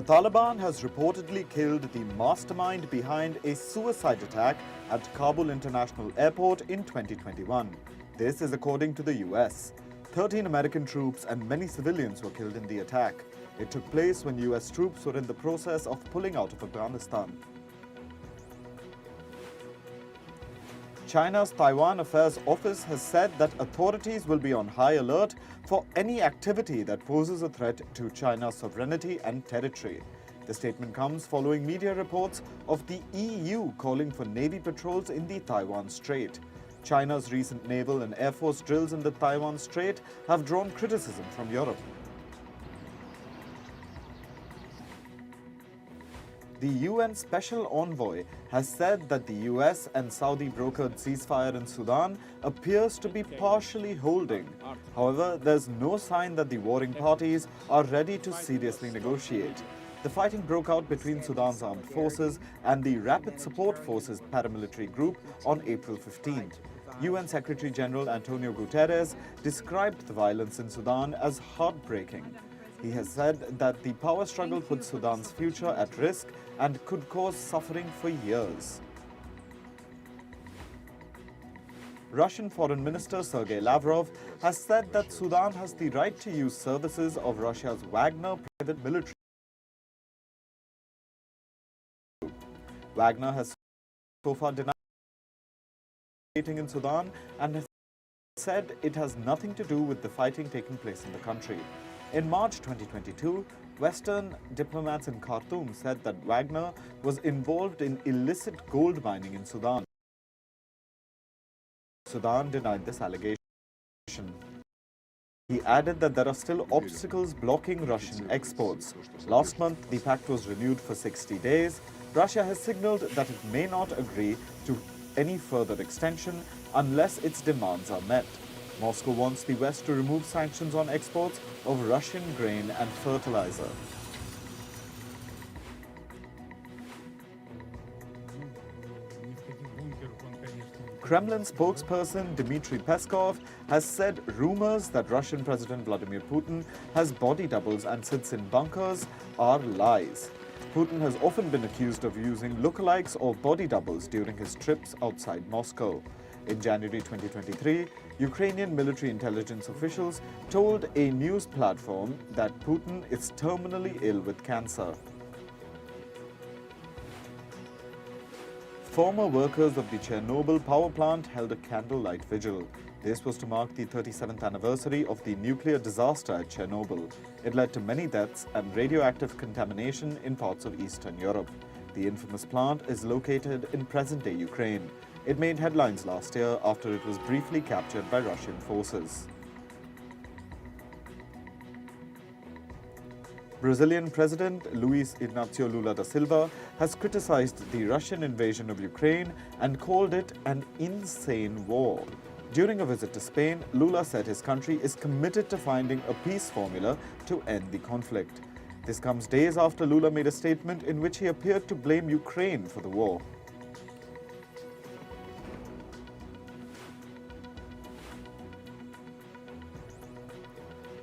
Taliban has reportedly killed the mastermind behind a suicide attack at Kabul International Airport in 2021. This is according to the US. 13 American troops and many civilians were killed in the attack. It took place when US troops were in the process of pulling out of Afghanistan. China's Taiwan Affairs Office has said that authorities will be on high alert for any activity that poses a threat to China's sovereignty and territory. The statement comes following media reports of the EU calling for Navy patrols in the Taiwan Strait. China's recent naval and air force drills in the Taiwan Strait have drawn criticism from Europe. The UN Special Envoy has said that the US and Saudi brokered ceasefire in Sudan appears to be partially holding. However, there's no sign that the warring parties are ready to seriously negotiate. The fighting broke out between Sudan's armed forces and the Rapid Support Forces paramilitary group on April 15th. UN Secretary General Antonio Guterres described the violence in Sudan as heartbreaking. He has said that the power struggle puts Sudan's future at risk and could cause suffering for years. Russian Foreign Minister Sergei Lavrov has said that Sudan has the right to use services of Russia's Wagner private military group. Wagner has so far denied in Sudan and has said it has nothing to do with the fighting taking place in the country. In March 2022, Western diplomats in Khartoum said that Wagner was involved in illicit gold mining in Sudan. Sudan denied this allegation. He added that there are still obstacles blocking Russian exports. Last month, the pact was renewed for 60 days. Russia has signaled that it may not agree to any further extension unless its demands are met. Moscow wants the West to remove sanctions on exports of Russian grain and fertilizer. Kremlin spokesperson Dmitry Peskov has said rumors that Russian President Vladimir Putin has body doubles and sits in bunkers are lies. Putin has often been accused of using lookalikes or body doubles during his trips outside Moscow. In January 2023, Ukrainian military intelligence officials told a news platform that Putin is terminally ill with cancer. Former workers of the Chernobyl power plant held a candlelight vigil. This was to mark the 37th anniversary of the nuclear disaster at Chernobyl. It led to many deaths and radioactive contamination in parts of Eastern Europe. The infamous plant is located in present-day Ukraine. It made headlines last year after it was briefly captured by Russian forces. Brazilian President Luiz Inácio Lula da Silva has criticized the Russian invasion of Ukraine and called it an insane war. During a visit to Spain, Lula said his country is committed to finding a peace formula to end the conflict. This comes days after Lula made a statement in which he appeared to blame Ukraine for the war.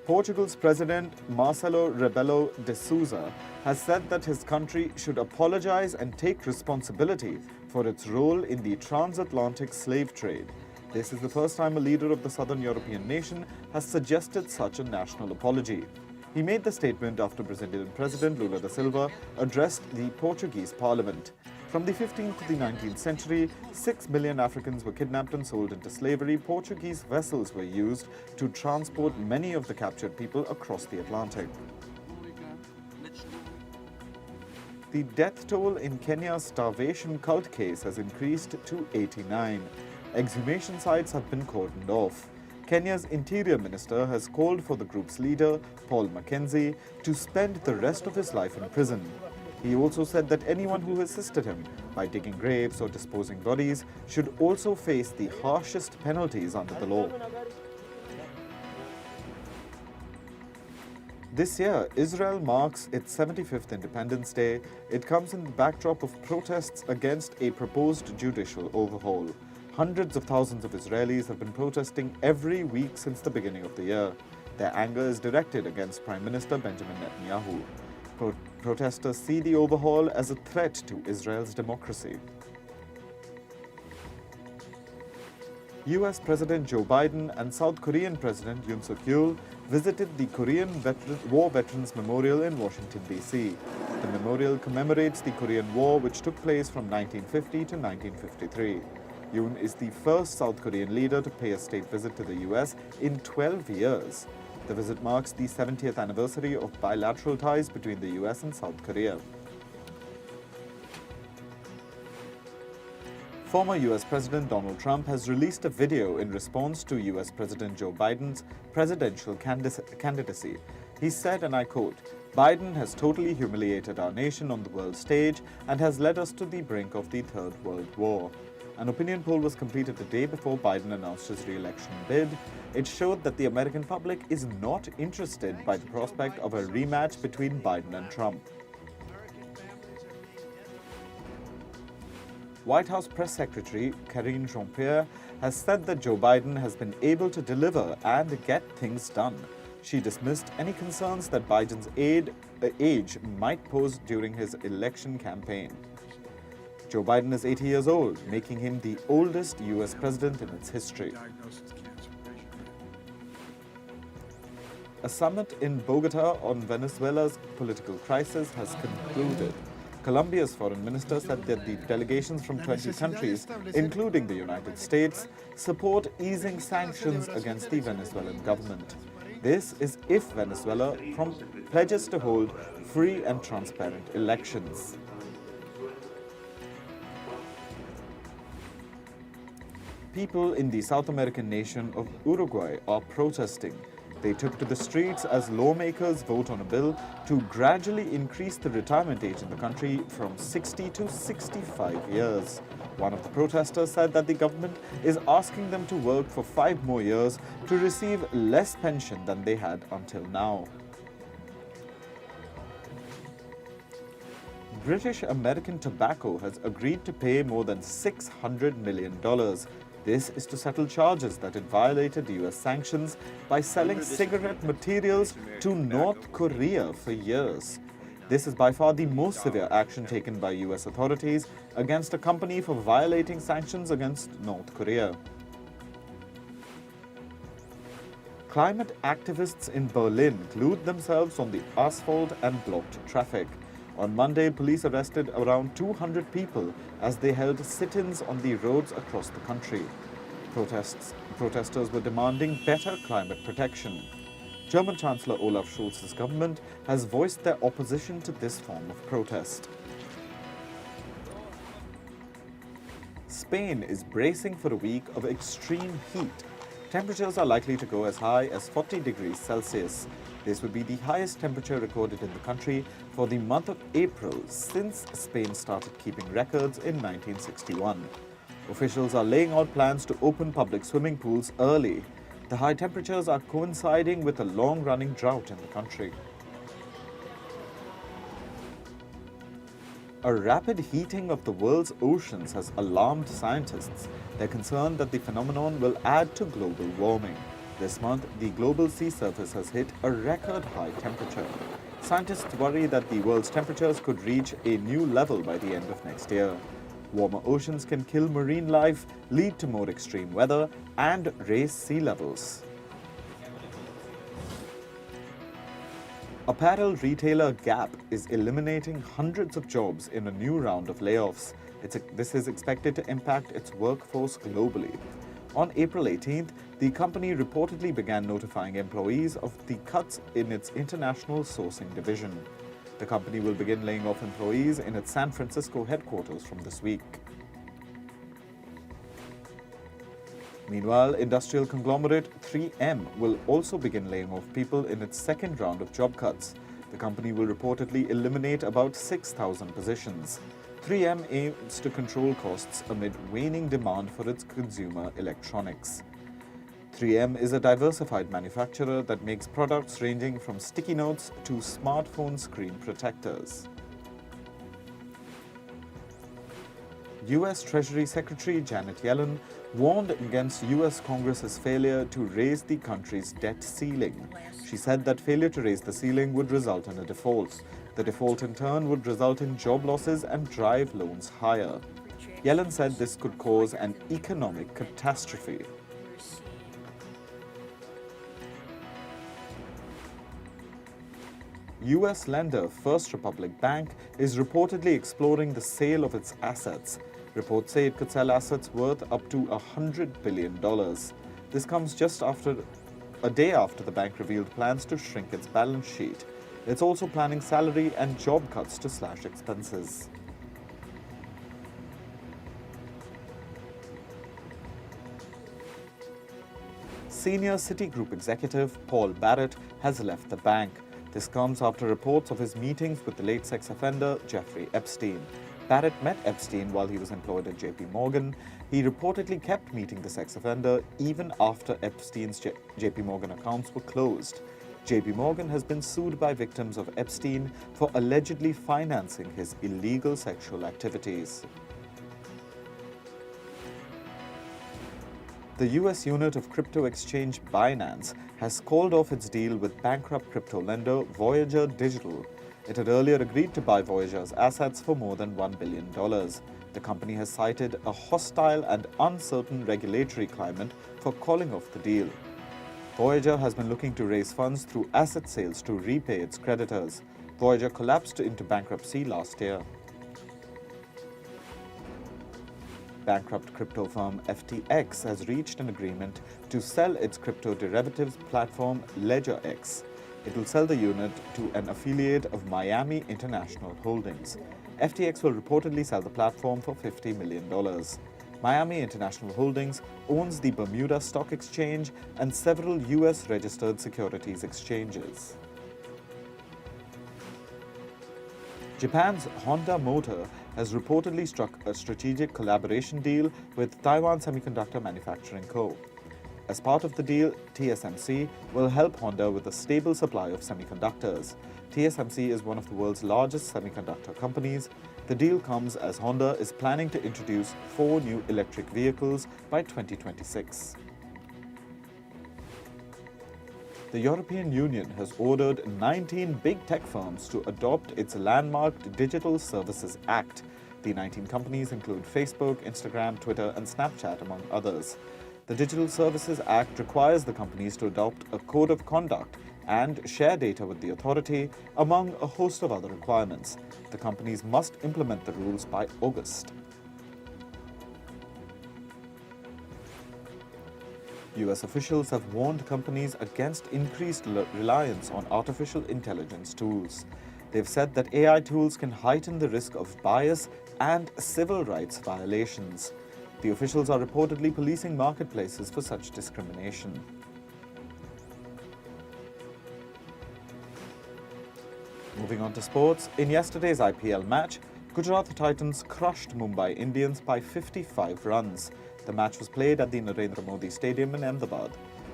Portugal's President Marcelo Rebelo de Sousa has said that his country should apologize and take responsibility for its role in the transatlantic slave trade. This is the first time a leader of the southern European nation has suggested such a national apology. He made the statement after Brazilian President Lula da Silva addressed the Portuguese parliament. From the 15th to the 19th century, 6 million Africans were kidnapped and sold into slavery. Portuguese vessels were used to transport many of the captured people across the Atlantic. The death toll in Kenya's starvation cult case has increased to 89. Exhumation sites have been cordoned off. Kenya's Interior Minister has called for the group's leader, Paul Mackenzie, to spend the rest of his life in prison. He also said that anyone who assisted him by digging graves or disposing bodies should also face the harshest penalties under the law. This year, Israel marks its 75th Independence Day. It comes in the backdrop of protests against a proposed judicial overhaul. Hundreds of thousands of Israelis have been protesting every week since the beginning of the year. Their anger is directed against Prime Minister Benjamin Netanyahu. protesters see the overhaul as a threat to Israel's democracy. US President Joe Biden and South Korean President Yoon Suk-yeol visited the Korean War Veterans Memorial in Washington, D.C. The memorial commemorates the Korean War, which took place from 1950 to 1953. Yoon is the first South Korean leader to pay a state visit to the US in 12 years. The visit marks the 70th anniversary of bilateral ties between the US and South Korea. Former US President Donald Trump has released a video in response to US President Joe Biden's presidential candidacy. He said, and I quote, "Biden has totally humiliated our nation on the world stage and has led us to the brink of the Third World War." An opinion poll was completed the day before Biden announced his re-election bid. It showed that the American public is not interested by the prospect of a rematch between Biden and Trump. White House Press Secretary Karine Jean-Pierre has said that Joe Biden has been able to deliver and get things done. She dismissed any concerns that Biden's age might pose during his election campaign. Joe Biden is 80 years old, making him the oldest US president in its history. A summit in Bogota on Venezuela's political crisis has concluded. Colombia's foreign minister said that the delegations from 20 countries, including the United States, support easing sanctions against the Venezuelan government. This is if Venezuela pledges to hold free and transparent elections. People in the South American nation of Uruguay are protesting. They took to the streets as lawmakers vote on a bill to gradually increase the retirement age in the country from 60 to 65 years. One of the protesters said that the government is asking them to work for 5 more years to receive less pension than they had until now. British American Tobacco has agreed to pay more than $600 million. This is to settle charges that it violated US sanctions by selling cigarette materials to North Korea for years. This is by far the most severe action taken by US authorities against a company for violating sanctions against North Korea. Climate activists in Berlin glued themselves on the asphalt and blocked traffic. On Monday, police arrested around 200 people as they held sit-ins on the roads across the country. Protesters were demanding better climate protection. German Chancellor Olaf Scholz's government has voiced their opposition to this form of protest. Spain is bracing for a week of extreme heat. Temperatures are likely to go as high as 40 degrees Celsius. This would be the highest temperature recorded in the country for the month of April since Spain started keeping records in 1961. Officials are laying out plans to open public swimming pools early. The high temperatures are coinciding with a long-running drought in the country. A rapid heating of the world's oceans has alarmed scientists. They're concerned that the phenomenon will add to global warming. This month, the global sea surface has hit a record high temperature. Scientists worry that the world's temperatures could reach a new level by the end of next year. Warmer oceans can kill marine life, lead to more extreme weather, and raise sea levels. Apparel retailer Gap is eliminating hundreds of jobs in a new round of layoffs. This is expected to impact its workforce globally. On April 18th, the company reportedly began notifying employees of the cuts in its international sourcing division. The company will begin laying off employees in its San Francisco headquarters from this week. Meanwhile, industrial conglomerate 3M will also begin laying off people in its second round of job cuts. The company will reportedly eliminate about 6,000 positions. 3M aims to control costs amid waning demand for its consumer electronics. 3M is a diversified manufacturer that makes products ranging from sticky notes to smartphone screen protectors. US Treasury Secretary Janet Yellen warned against US Congress's failure to raise the country's debt ceiling. She said that failure to raise the ceiling would result in a default. The default in turn would result in job losses and drive loans higher. Yellen said this could cause an economic catastrophe. US lender First Republic Bank is reportedly exploring the sale of its assets. Reports say it could sell assets worth up to $100 billion. This comes just after a day after the bank revealed plans to shrink its balance sheet. It's also planning salary and job cuts to slash expenses. Senior Citigroup executive Paul Barrett has left the bank. This comes after reports of his meetings with the late sex offender Jeffrey Epstein. Barrett met Epstein while he was employed at JP Morgan. He reportedly kept meeting the sex offender even after Epstein's JP Morgan accounts were closed. JP Morgan has been sued by victims of Epstein for allegedly financing his illegal sexual activities. The US unit of crypto exchange Binance has called off its deal with bankrupt crypto lender Voyager Digital. It had earlier agreed to buy Voyager's assets for more than $1 billion. The company has cited a hostile and uncertain regulatory climate for calling off the deal. Voyager has been looking to raise funds through asset sales to repay its creditors. Voyager collapsed into bankruptcy last year. Bankrupt crypto firm FTX has reached an agreement to sell its crypto derivatives platform LedgerX. It will sell the unit to an affiliate of Miami International Holdings. FTX will reportedly sell the platform for $50 million. Miami International Holdings owns the Bermuda Stock Exchange and several US-registered securities exchanges. Japan's Honda Motor has reportedly struck a strategic collaboration deal with Taiwan Semiconductor Manufacturing Co. As part of the deal, TSMC will help Honda with a stable supply of semiconductors. TSMC is one of the world's largest semiconductor companies. The deal comes as Honda is planning to introduce 4 new electric vehicles by 2026. The European Union has ordered 19 big tech firms to adopt its landmark Digital Services Act. The 19 companies include Facebook, Instagram, Twitter, and Snapchat, among others. The Digital Services Act requires the companies to adopt a code of conduct and share data with the authority, among a host of other requirements. The companies must implement the rules by August. US officials have warned companies against increased reliance on artificial intelligence tools. They've said that AI tools can heighten the risk of bias and civil rights violations. The officials are reportedly policing marketplaces for such discrimination. Moving on to sports, in yesterday's IPL match, Gujarat Titans crushed Mumbai Indians by 55 runs. The match was played at the Narendra Modi Stadium in Ahmedabad.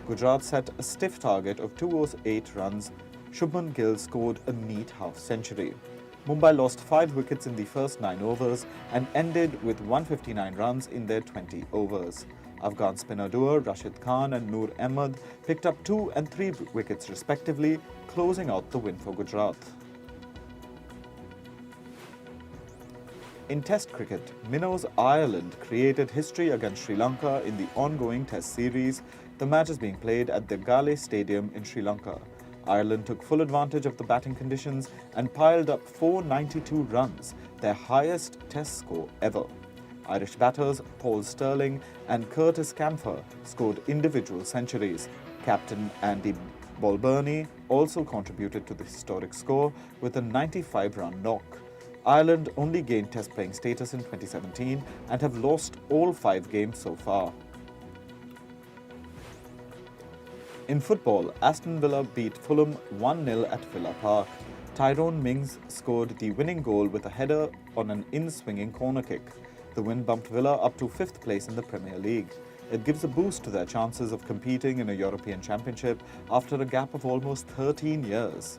Gujarat set a stiff target of 208 runs. Shubman Gill scored a neat half-century. Mumbai lost 5 wickets in the first 9 overs and ended with 159 runs in their 20 overs. Afghan spinner duo Rashid Khan and Noor Ahmed picked up 2 and 3 wickets respectively, closing out the win for Gujarat. In Test cricket, Minnows Ireland created history against Sri Lanka in the ongoing Test series. The match is being played at the Gale Stadium in Sri Lanka. Ireland took full advantage of the batting conditions and piled up 492 runs, their highest Test score ever. Irish batters Paul Stirling and Curtis Camphor scored individual centuries. Captain Andy Balbirnie also contributed to the historic score with a 95-run knock. Ireland only gained Test playing status in 2017 and have lost all 5 games so far. In football, Aston Villa beat Fulham 1-0 at Villa Park. Tyrone Mings scored the winning goal with a header on an in-swinging corner kick. The win bumped Villa up to 5th place in the Premier League. It gives a boost to their chances of competing in a European Championship after a gap of almost 13 years.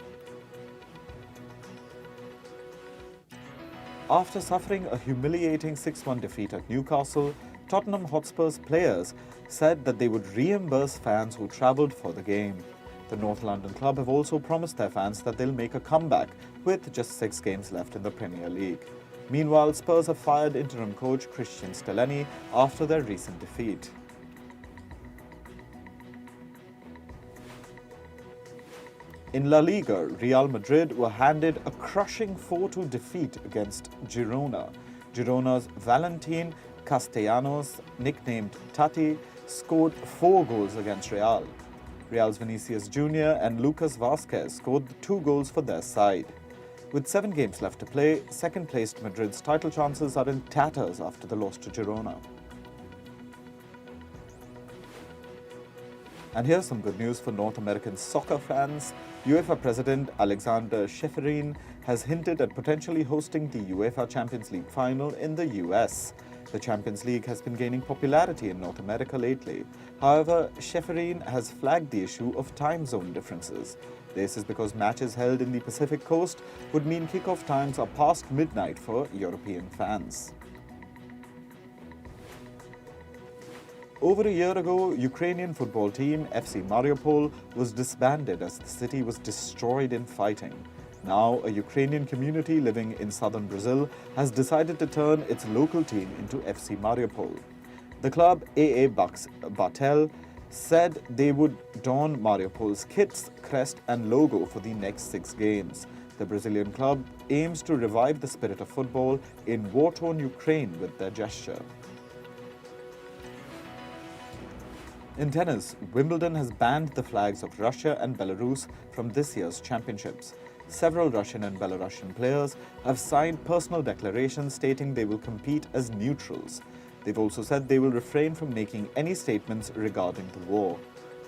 After suffering a humiliating 6-1 defeat at Newcastle, Tottenham Hotspur's players said that they would reimburse fans who travelled for the game. The North London club have also promised their fans that they'll make a comeback with just 6 games left in the Premier League. Meanwhile, Spurs have fired interim coach Christian Stellini after their recent defeat. In La Liga, Real Madrid were handed a crushing 4-2 defeat against Girona. Girona's Valentin Castellanos, nicknamed Tati, scored 4 goals against Real. Real's Vinicius Jr. and Lucas Vazquez scored the 2 goals for their side. With 7 games left to play, second-placed Madrid's title chances are in tatters after the loss to Girona. And here's some good news for North American soccer fans. UEFA President Alexander Schäferin has hinted at potentially hosting the UEFA Champions League final in the US. The Champions League has been gaining popularity in North America lately. However, Schäferin has flagged the issue of time zone differences. This is because matches held in the Pacific Coast would mean kickoff times are past midnight for European fans. Over a year ago, Ukrainian football team FC Mariupol was disbanded as the city was destroyed in fighting. Now, a Ukrainian community living in southern Brazil has decided to turn its local team into FC Mariupol. The club AA Batel said they would don Mariupol's kits, crest and logo for the next 6 games. The Brazilian club aims to revive the spirit of football in war-torn Ukraine with their gesture. In tennis, Wimbledon has banned the flags of Russia and Belarus from this year's championships. Several Russian and Belarusian players have signed personal declarations stating they will compete as neutrals. They've also said they will refrain from making any statements regarding the war.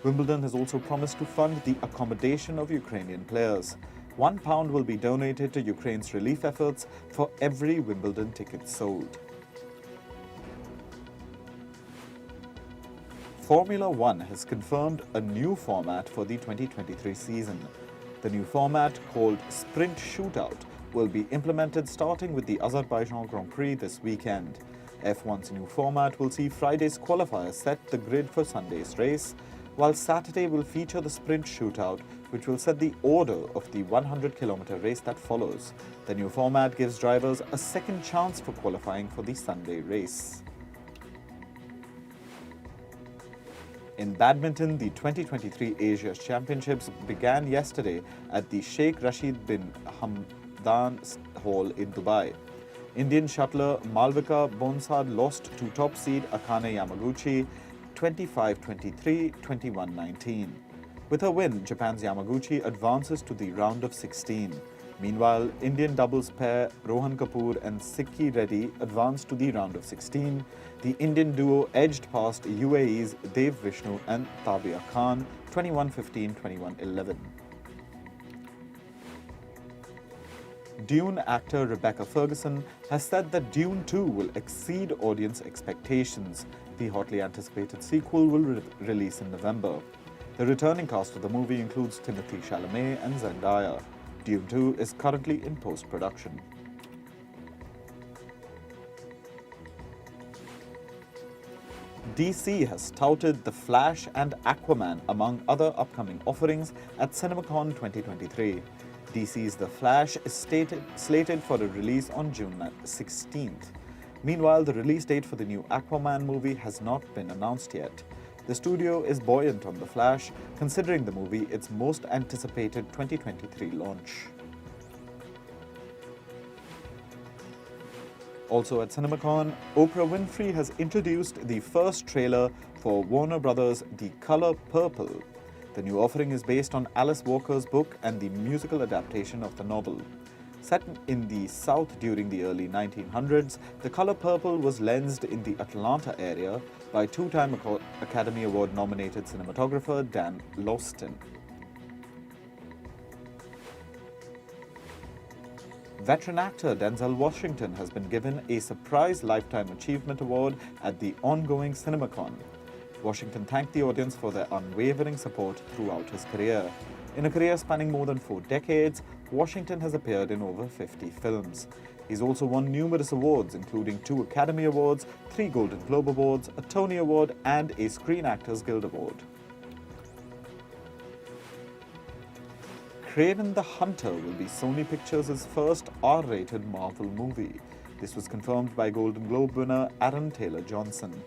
Wimbledon has also promised to fund the accommodation of Ukrainian players. £1 will be donated to Ukraine's relief efforts for every Wimbledon ticket sold. Formula One has confirmed a new format for the 2023 season. The new format, called Sprint Shootout, will be implemented starting with the Azerbaijan Grand Prix this weekend. F1's new format will see Friday's qualifiers set the grid for Sunday's race, while Saturday will feature the Sprint Shootout, which will set the order of the 100-kilometer race that follows. The new format gives drivers a second chance for qualifying for the Sunday race. In badminton, the 2023 Asia Championships began yesterday at the Sheikh Rashid bin Hamdan Hall in Dubai. Indian shuttler Malvika Bonsad lost to top seed Akane Yamaguchi 25-23, 21-19. With her win, Japan's Yamaguchi advances to the round of 16. Meanwhile, Indian doubles pair Rohan Kapoor and Sikki Reddy advanced to the round of 16. The Indian duo edged past UAE's Dev Vishnu and Tabia Khan 21-15, 21-11. Dune actor Rebecca Ferguson has said that Dune 2 will exceed audience expectations. The hotly anticipated sequel will release in November. The returning cast of the movie includes Timothée Chalamet and Zendaya. Dune 2 is currently in post-production. DC has touted The Flash and Aquaman among other upcoming offerings at CinemaCon 2023. DC's The Flash is slated for a release on June 16th. Meanwhile, the release date for the new Aquaman movie has not been announced yet. The studio is buoyant on The Flash, considering the movie its most anticipated 2023 launch. Also at CinemaCon, Oprah Winfrey has introduced the first trailer for Warner Bros.' The Color Purple. The new offering is based on Alice Walker's book and the musical adaptation of the novel. Set in the South during the early 1900s, The Color Purple was lensed in the Atlanta area by two-time Academy Award-nominated cinematographer Dan Loston. Veteran actor Denzel Washington has been given a surprise Lifetime Achievement Award at the ongoing CinemaCon. Washington thanked the audience for their unwavering support throughout his career. In a career spanning more than 4 decades, Washington has appeared in over 50 films. He's also won numerous awards, including 2 Academy Awards, 3 Golden Globe Awards, a Tony Award, and a Screen Actors Guild Award. Kraven the Hunter will be Sony Pictures' first R-rated Marvel movie. This was confirmed by Golden Globe winner Aaron Taylor Johnson.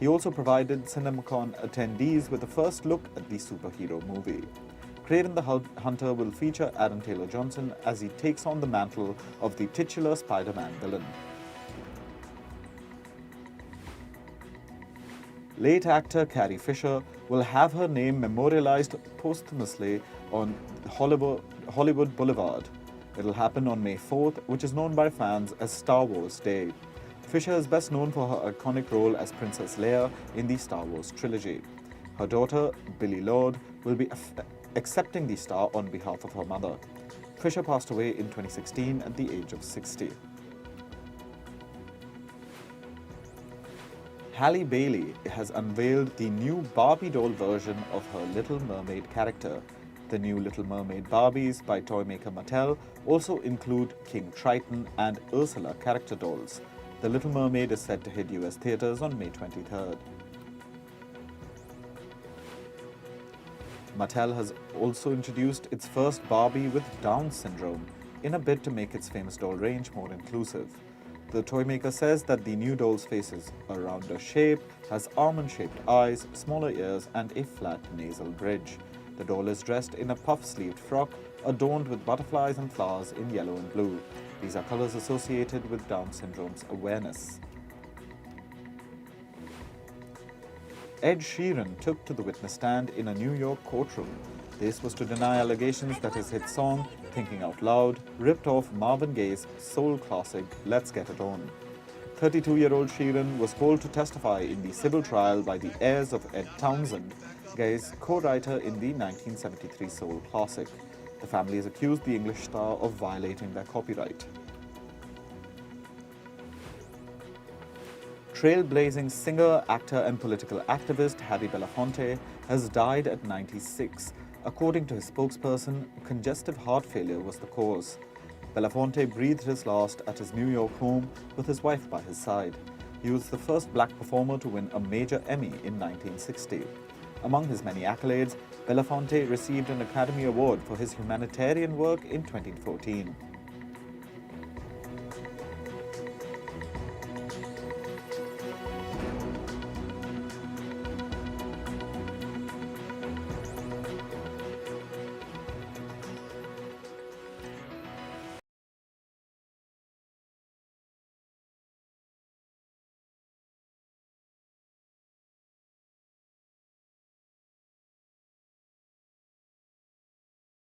He also provided CinemaCon attendees with a first look at the superhero movie. Kraven the Hunter will feature Aaron Taylor Johnson as he takes on the mantle of the titular Spider-Man villain. Late actor Carrie Fisher will have her name memorialized posthumously on Hollywood Boulevard. It'll happen on May 4th, which is known by fans as Star Wars Day. Fisher is best known for her iconic role as Princess Leia in the Star Wars trilogy. Her daughter, Billie Lourd, will be accepting the star on behalf of her mother. Fisher passed away in 2016 at the age of 60. Halle Bailey has unveiled the new Barbie doll version of her Little Mermaid character. The new Little Mermaid Barbies by toy maker Mattel also include King Triton and Ursula character dolls. The Little Mermaid is set to hit US theaters on May 23rd. Mattel has also introduced its first Barbie with Down syndrome in a bid to make its famous doll range more inclusive. The toy maker says that the new doll's face is a rounder shape, has almond-shaped eyes, smaller ears, and a flat nasal bridge. The doll is dressed in a puff-sleeved frock adorned with butterflies and flowers in yellow and blue. These are colors associated with Down syndrome's awareness. Ed Sheeran took to the witness stand in a New York courtroom. This was to deny allegations that his hit song, Thinking Out Loud, ripped off Marvin Gaye's soul classic, Let's Get It On. 32-year-old Sheeran was called to testify in the civil trial by the heirs of Ed Townsend, Gaye's co-writer in the 1973 soul classic. The family has accused the English star of violating their copyright. Trailblazing singer, actor and political activist Harry Belafonte has died at 96. According to his spokesperson, congestive heart failure was the cause. Belafonte breathed his last at his New York home with his wife by his side. He was the first black performer to win a major Emmy in 1960. Among his many accolades, Belafonte received an Academy Award for his humanitarian work in 2014.